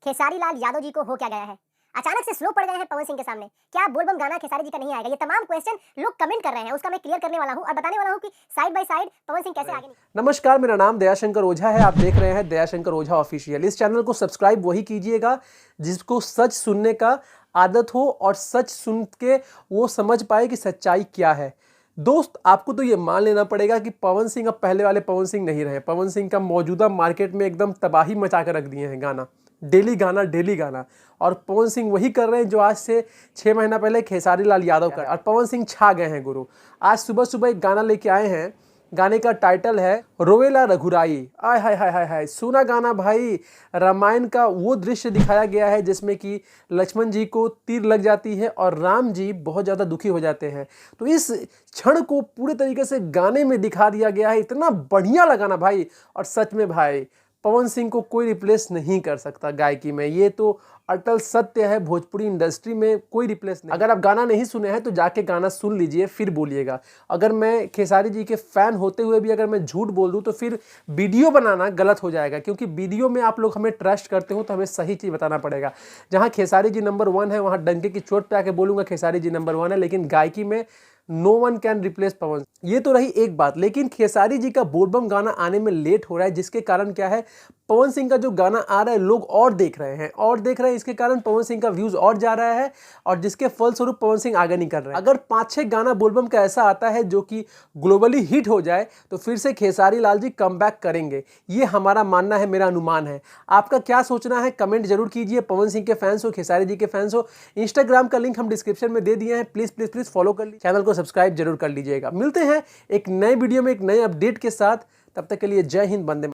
खेसारी लाल यादव जी को हो क्या गया है? अचानक से स्लो पड़ गए हैं पवन सिंह के सामने। क्या बोलबम गाना खेसारी जी का नहीं आएगा? ये तमाम क्वेश्चन लोग कमेंट कर रहे हैं, उसका मैं क्लियर करने वाला हूं और बताने वाला हूं कि side by side Pawan Singh कैसे आगे निकले। नमस्कार, मेरा नाम दयाशंकर ओझा है। आप देख रहे हैं दयाशंकर ओझा ऑफिशियल। इस चैनल को सब्सक्राइब वही कीजिएगा जिसको सच सुनने का आदत हो और सच सुन के वो समझ पाए कि सच्चाई क्या है। दोस्त, आपको तो ये मान लेना पड़ेगा कि पवन सिंह अब पहले वाले पवन सिंह नहीं रहे। पवन सिंह का मौजूदा मार्केट में एकदम तबाही मचा कर रख दिए हैं। गाना डेली गाना। और पवन सिंह वही कर रहे हैं जो आज से 6 महीना पहले खेसारी लाल यादव कर। और पवन सिंह छा गए हैं गुरु। आज सुबह सुबह एक गाना लेके आए हैं। गाने का टाइटल है रोवेला रघुराई। आय हाय हाय हाय हाय, सुना गाना भाई। रामायण का वो दृश्य दिखाया गया है जिसमें कि लक्ष्मण जी को तीर लग जाती है और राम जी बहुत ज़्यादा दुखी हो जाते हैं। तो इस क्षण को पूरे तरीके से गाने में दिखा दिया गया है। इतना बढ़िया लगा ना भाई। और सच में भाई, पवन सिंह को कोई रिप्लेस नहीं कर सकता गायकी में। ये तो अटल सत्य है। भोजपुरी इंडस्ट्री में कोई रिप्लेस नहीं। अगर आप गाना नहीं सुने हैं तो जाके गाना सुन लीजिए, फिर बोलिएगा। अगर मैं खेसारी जी के फैन होते हुए भी अगर मैं झूठ बोल दूं तो फिर वीडियो बनाना गलत हो जाएगा, क्योंकि वीडियो में आप लोग हमें ट्रस्ट करते हो तो हमें सही चीज़ बताना पड़ेगा। जहां खेसारी जी नंबर 1 है वहां डंके की चोट पे आके बोलूंगा खेसारी जी नंबर 1 है, लेकिन गायकी में नो वन कैन रिप्लेस पवन। ये तो रही एक बात। लेकिन खेसारी जी का बोलबम गाना आने में लेट हो रहा है, जिसके कारण क्या है, पवन सिंह का जो गाना आ रहा है लोग और देख रहे हैं। इसके कारण पवन सिंह का व्यूज और जा रहा है और जिसके फलस्वरूप पवन सिंह आगे नहीं कर रहे हैं। अगर 5-6 गाना बोलबम का ऐसा आता है जो कि ग्लोबली हिट हो जाए तो फिर से खेसारी लाल जी कमबैक करेंगे। ये हमारा मानना है, मेरा अनुमान है। आपका क्या सोचना है कमेंट जरूर कीजिए। पवन सिंह के फैंस हो, खेसारी जी के फैंस हो, इंस्टाग्राम का लिंक हम डिस्क्रिप्शन में दे दिए हैं। प्लीज प्लीज प्लीज फॉलो कर लीजिए, चैनल को सब्सक्राइब जरूर कर लीजिएगा। मिलते हैं एक नए वीडियो में एक नए अपडेट के साथ। तब तक के लिए जय हिंद, वंदे।